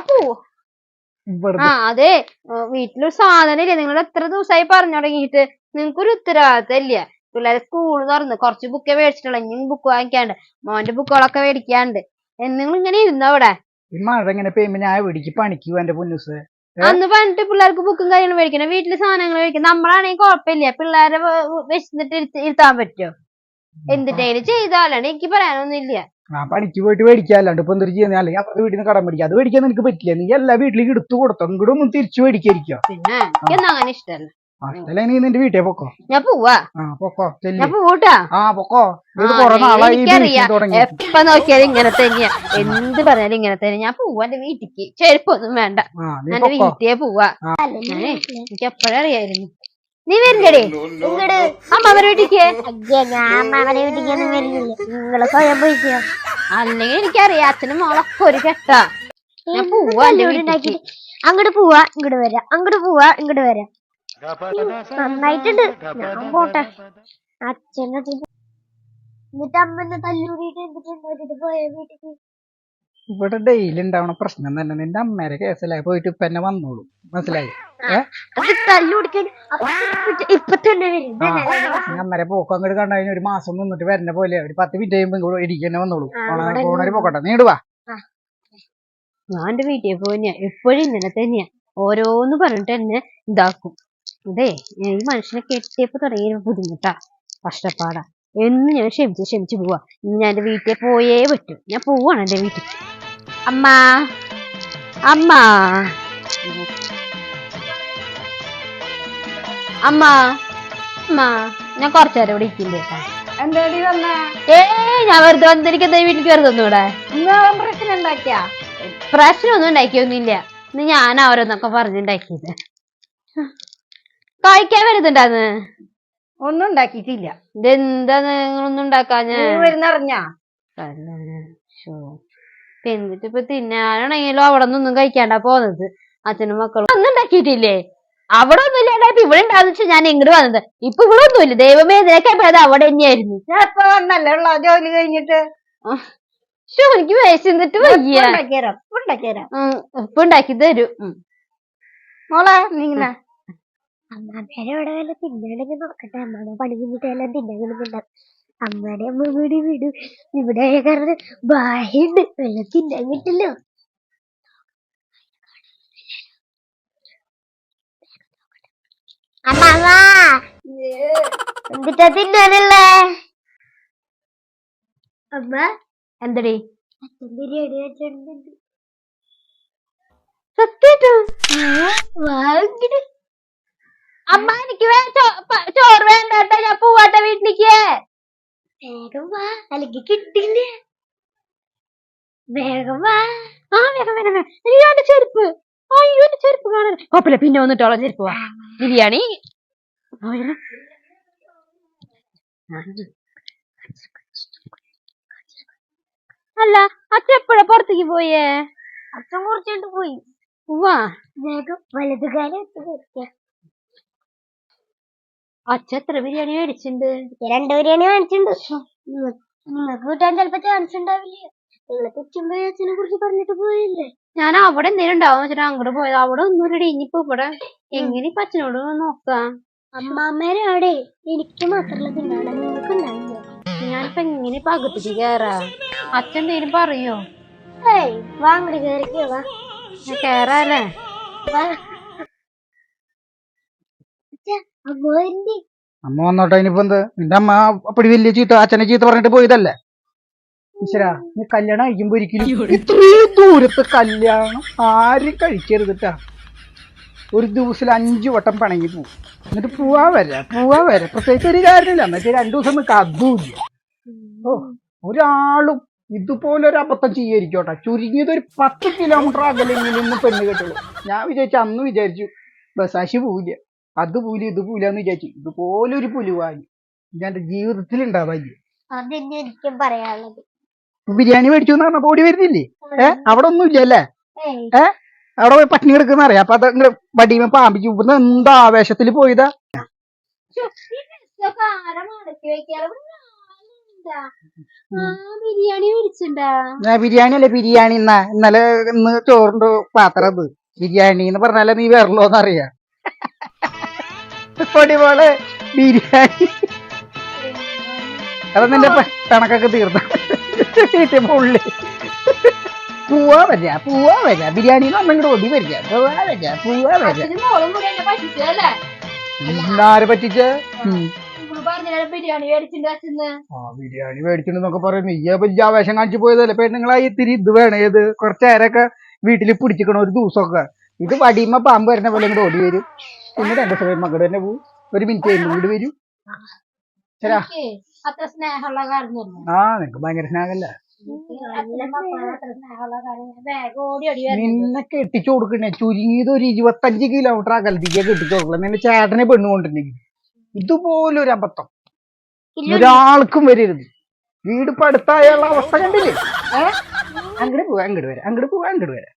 പോവാ. അതെ, വീട്ടിലൊരു സാധനം ഇല്ലേ? നിങ്ങൾ എത്ര ദിവസമായി പറഞ്ഞു തുടങ്ങിയിട്ട്? നിങ്ങൾക്കൊരു ഉത്തരവാദിത്തം ഇല്ല. പിള്ളേരെ സ്കൂള് തുറന്ന് കുറച്ച് ബുക്കേ മേടിച്ചിട്ടുള്ള, ഇനി ബുക്ക് വാങ്ങിക്കാണ്ട്, മോന്റെ ബുക്കുകളൊക്കെ മേടിക്കാണ്ട്. നിങ്ങൾ ഇങ്ങനെ ഇരുന്നവിടെ മഴ ഇങ്ങനെ പെയ്യുമ്പോ ഞാൻ എവിടേക്ക് പണിക്ക് എന്റെ പൊന്നൂസ്? അന്ന് പറഞ്ഞിട്ട് പിള്ളേർക്ക് ബുക്കും കാര്യങ്ങളും മേടിക്കണം, വീട്ടില് സാധനങ്ങൾ മേടിക്കണം. നമ്മളാണെങ്കിൽ കുഴപ്പമില്ല, പിള്ളേരെ വെച്ചിട്ട് ഇരുത്താൻ പറ്റുമോ? എന്തിട്ടേലും ചെയ്താലാണ് എനിക്ക് പറയാനൊന്നുമില്ല. ആ പണിക്ക് പോയിട്ട് മേടിക്കാല്ലാണ്ട് ഇപ്പൊ എന്തൊരു ചെയ്യുന്ന? അല്ലെങ്കിൽ അപ്പുറത്തെ വീട്ടിൽ നിന്ന് കടം മേടിക്കുക. അത് മേടിക്കാൻ നിനക്ക് പറ്റില്ല. നീ എല്ലാ വീട്ടിലേക്ക് എടുത്തു കൊടുത്തോ, ഇങ്ങോട്ടും ഒന്നും തിരിച്ചു മേടിക്കാതിരിക്കുക. പിന്നെ എനിക്കൊന്നും അങ്ങനെ ഇഷ്ടമല്ല. ഇഷ്ടമല്ല നീ നിന്റെ വീട്ടിൽ പൊക്കോ. ഞാൻ പോവാ. പൊക്കോ, ഞാൻ പോട്ടാ. പൊക്കോ. ഇത് കൊറേ നാളായി എപ്പ നോക്കിയാലും ഇങ്ങനെ തന്നെയാ, എന്ത് പറഞ്ഞാലും ഇങ്ങനെ തന്നെ. ഞാൻ പോവാ എന്റെ വീട്ടിക്ക്. ചെരുപ്പൊന്നും വേണ്ട, എന്റെ വീട്ടിലേ പോവാ. എനിക്ക് എപ്പോഴും അറിയായിരുന്നു. നീ വരില്ലടേ അമ്മാവരെ വീട്ടിക്ക്? അല്ലെങ്കിൽ എനിക്കറിയാം അച്ഛനും മോളൊക്കെ ഒരു കെട്ടാ. ഞാൻ പോവാ എന്റെ വീട്ടിക്ക്. അങ്ങോട്ട് പോവാ ഇങ്ങോട്ട് വരാം, അങ്ങോട്ട് പോവാ ഇങ്ങോട്ട് വരാം. നന്നായിട്ടുണ്ട്, ഞാൻ പോട്ടെ. അച്ഛനെ എന്നിട്ട് അമ്മനെ തല്ലൂരിട്ട് എന്നിട്ട് പോയ വീട്ടിക്ക്. ഇവിടെ ഡെയിലി ഉണ്ടാവണ പ്രശ്നം തന്നെ നിന്റെ അമ്മേരെ കേസല്ലേ. പോയിട്ട് ഇപ്പൊ എന്നെ വന്നോളൂ, മനസ്സിലായി? ഇപ്പൊ തന്നെ അമ്മരെ പോക്ക് അങ്ങോട്ട് കണ്ടു ഒരു മാസം നിന്നിട്ട് വരുന്ന പോലെ ഒരു 10 മിനിറ്റ് കഴിയുമ്പോ ഇടിക്ക് തന്നെ വന്നോളൂ. പോണവര് പോക്കട്ടെ, നീടുവാ. ഞാൻ എന്റെ വീട്ടിൽ പോന്നെയാ, എപ്പോഴും ഇങ്ങനെ തന്നെയാ. ഓരോന്ന് പറഞ്ഞിട്ട് എന്നെ ഇതാക്കും. അതെ, ഈ മനുഷ്യനെ കെട്ടിയപ്പോ തുടങ്ങിയ ബുദ്ധിമുട്ടാ, കഷ്ടപ്പാടാ. എന്ന് ഞാൻ ക്ഷമിച്ച് പോവാ. ഞാൻ എന്റെ വീട്ടിൽ പോയേ പറ്റൂ. ഞാൻ പോവാണ് എന്റെ വീട്ടിൽ. അമ്മ അമ്മ അമ്മ അമ്മ ഞാൻ കുറച്ചേരം ഇവിടെ ഇരിക്കില്ലേ? എന്താടി വന്നേ? ഞാൻ വെറുതെ വന്നിരിക്കും. എന്താ വീട്ടിലേക്ക് വെറുതെ ഒന്നൂടെ? പ്രശ്നം ഉണ്ടാക്കിയാ? പ്രശ്നമൊന്നും ഉണ്ടാക്കിയൊന്നുമില്ല. ഇന്ന് ഞാൻ അവരൊന്നൊക്കെ പറഞ്ഞുണ്ടാക്കിയത്. കഴിക്കാൻ വരുന്നുണ്ടാന്ന്? ഒന്നും ഉണ്ടാക്കിയിട്ടില്ല. ഇതെന്താ നിങ്ങളൊന്നും ഉണ്ടാക്കാഞ്ഞ? വരുന്നറിഞ്ഞാ? എന്നിട്ട് ഇപ്പൊ തിന്നാനാണെങ്കിലും അവിടെ നിന്നൊന്നും കഴിക്കാണ്ടാ പോന്നത്. അച്ഛനും മക്കളും ഒന്നും ഉണ്ടാക്കിയിട്ടില്ലേ? അവിടെ ഒന്നും ഇല്ലാണ്ടായപ്പോ ഇവിടെ ഉണ്ടാന്ന് വെച്ചാൽ ഞാൻ ഇങ്ങോട്ട് വന്നത്. ഇപ്പൊ ഇവിടെ ഒന്നുമില്ല. ദൈവമേ, ഇതിനൊക്കെ പോയത് അവിടെ തന്നെയായിരുന്നു. ഞാൻ ഇപ്പൊ വന്നല്ലേ ഉള്ള ജോലി കഴിഞ്ഞിട്ട്. എനിക്ക് വിശന്നിട്ട് വയ്യ. ഉപ്പ് ഉണ്ടാക്കി തരും മോളെ. നീങ്ങ അമ്മാമ്മേടെ ഇവിടെ വല്ല തിന്നാണെങ്കിൽ നോക്കട്ടെ. അമ്മാമ്മ പണി കഴിഞ്ഞിട്ട് എല്ലാം തിന്നാൻ. അമ്മേടെ അമ്മ വീട് വിടും. ഇവിടെ കാരണം ബാഹുണ്ട്, വെള്ളം തിന്നാൻ കിട്ടില്ലോ. അമ്മാമ്മ എന്തിട്ടാ തിന്നാനല്ലേ? അമ്മ എന്തടി? അച്ഛൻ ബിരിയാണി വെച്ചിട്ടുണ്ട്. സത്യായിട്ടും വാങ്ങിട്ട് അമ്മ എനിക്ക് ചോറ് വേണ്ട, ഞാൻ പോവാട്ടെ വീട്ടിലേക്ക്. വേഗം വാ, അല്ലെങ്കിൽ കിട്ടില്ല. വേഗം വാ. വേഗം. എന്റെ ചെരുപ്പ്, അയ്യോ എന്റെ ചെരുപ്പ് കാണാൻ കുഴപ്പമില്ല, പിന്നെ വന്നിട്ടോളാം. ചെരുപ്പ് വാ. ബിരിയാണി അല്ല, അച്ഛൻ എപ്പോഴാ പുറത്തേക്ക് പോയേ? അച്ഛൻ കുറച്ചിട്ട് പോയി. വാ, വേഗം വലതുകാലം അച്ഛൻ എത്ര ബിരിയാണി മേടിച്ചിട്ടുണ്ട്? 2 ബിരിയാണി മേടിച്ചിട്ടുണ്ട്. നിങ്ങൾക്ക് കിട്ടാൻ ചിലപ്പോ ചാൻസ് ഉണ്ടാവില്ല. നിങ്ങളെ തെച്ചുമ്പോ അച്ഛനെ കുറിച്ച് പറഞ്ഞിട്ട് പോയില്ലേ? ഞാൻ അവിടെ എന്തെങ്കിലും ഉണ്ടാവും വെച്ചിട്ട് അങ്ങോട്ട് പോയത്. അവിടെ ഒന്നുമില്ലടി. ഇനിയിപ്പോ ഇവിടെ എങ്ങനെ ഇപ്പൊ അച്ഛനോട് നോക്കാം? അമ്മാമ്മേരെ അവിടെ എനിക്ക് മാത്രമല്ല തിന്നാണ്, നിങ്ങൾക്ക് ഉണ്ടാവില്ല. ഞാനിപ്പോ എങ്ങനെ ഇപ്പൊ അകത്തേക്ക് കേറാ? അച്ഛൻ എന്തേലും പറയോ? വാങ്ങടി കയറിക്കോ. വാ കേറാല്ലേ? അമ്മ വന്നോട്ടെ. ഇനിയിപ്പോ എന്ത്? നിന്റെ അമ്മ അപ്പടി വലിയ ചീത്ത, അച്ഛനെ ചീത്ത പറഞ്ഞിട്ട് പോയതല്ലേ? ഈശ്വരാ, നീ കല്യാണം കഴിക്കുമ്പോ ഒരിക്കലും ഇത്രയും ദൂരത്ത് കല്യാണം ആരും കഴിക്കരുതിട്ടാ. ഒരു ദിവസം 5 വട്ടം പിണങ്ങി പോവും. എന്നിട്ട് പോവാ വരെ പ്രത്യേകിച്ച് ഒരു കാര്യമില്ല. എന്നുവെച്ചാൽ 2 ദിവസം നിൽക്കുക അതുമില്ല. ഒരാളും ഇതുപോലൊരു അബദ്ധം ചെയ്യായിരിക്കോട്ടെ. ചുരുങ്ങിയത് ഒരു 10 കിലോമീറ്റർ അകലെങ്കിലും ഒന്ന് പെണ്ണ് കെട്ടുള്ളൂ. ഞാൻ അന്ന് വിചാരിച്ചു ബസാശി പോവില്ല, അത് പോലും ഇത് പോലെന്ന് വിചാരിച്ചു. ഇതുപോലൊരു പുലുവായി ഞാൻ എന്റെ ജീവിതത്തിൽ ഉണ്ടാവില്ല. അതെന്നെ എനിക്കും പറയാനുള്ളത്. ബിരിയാണി മേടിച്ചു എന്ന് പറഞ്ഞപ്പോ ഓടി വരുന്നില്ലേ? അവിടെ ഒന്നും ഇല്ലല്ലേ? അവിടെ പോയി പട്ടിണി കിടക്കുന്ന അറിയാം. അപ്പൊ അത് വടിയുമ്പോ പാമ്പിച്ചു. ഇവിടുന്ന് എന്താ ആവേശത്തിൽ പോയതാ. ബിരിയാണി മേടിച്ചിണ്ടാ? ബിരിയാണി അല്ലേ ബിരിയാണി ഇന്നലെ ഇന്ന് ചോറിന്റെ പാത്രം അത് ബിരിയാണി എന്ന് പറഞ്ഞാലേ നീ വരലോന്ന് അറിയാം. പൊടിമോളെ ബിരിയാണി അത് നിന്റെ കണക്കൊക്കെ തീർന്ന വീട്ടിൽ പുള്ളി പൂവാ വരാ ബിരിയാണി നമ്മളിങ്ങോട്ട് ഓടി വരിക പൂവാ വരാ ആരെ പറ്റിച്ച ബിരിയാണി മേടിച്ചിട്ടുണ്ടെന്ന്. ബിരിയാണി മേടിച്ചിട്ടുണ്ടെന്നൊക്കെ പറയും. നീയ വലിയ ആവേശം കാണിച്ചു പോയതല്ലേ പെണ്ണുങ്ങളായി ഇത്തിരി ഇത് വേണം. ഏത് കുറച്ചേരൊക്കെ വീട്ടിൽ പിടിച്ചിക്കണം ഒരു ദിവസമൊക്കെ. ഇത് വടിയുമ്പോ പാമ്പ് വരുന്ന പോലെ ഇങ്ങോട്ട് ഓടി വരും. പിന്നെ 2 സമയം മകട് തന്നെ പോവും. 1 മിനിറ്റ് കഴിയുമ്പോൾ വീട് വരും. ശരാ അത്ര സ്നേഹമുള്ള കാരണമല്ല. നിനക്ക് ഭയങ്കര സ്നേഹമല്ല. ഓടി നിന്നെ കെട്ടിച്ചു കൊടുക്കണേ ചുരുങ്ങിയത് ഒരു 25 കിലോമീറ്റർ അകലത്തേക്ക് കെട്ടിച്ചു കൊടുക്കണം. നിന്റെ ചേട്ടനെ പെണ്ണ് കൊണ്ടിട്ടുണ്ടെങ്കിൽ ഇതുപോലൊരു അബദ്ധം ഒരാൾക്കും വരരുത്. വീട് ഇപ്പൊ അടുത്തായുള്ള അവസ്ഥ കണ്ടില്ലേ? അങ്ങോട്ട് പോവാ അങ്ങോട്ട് വരാം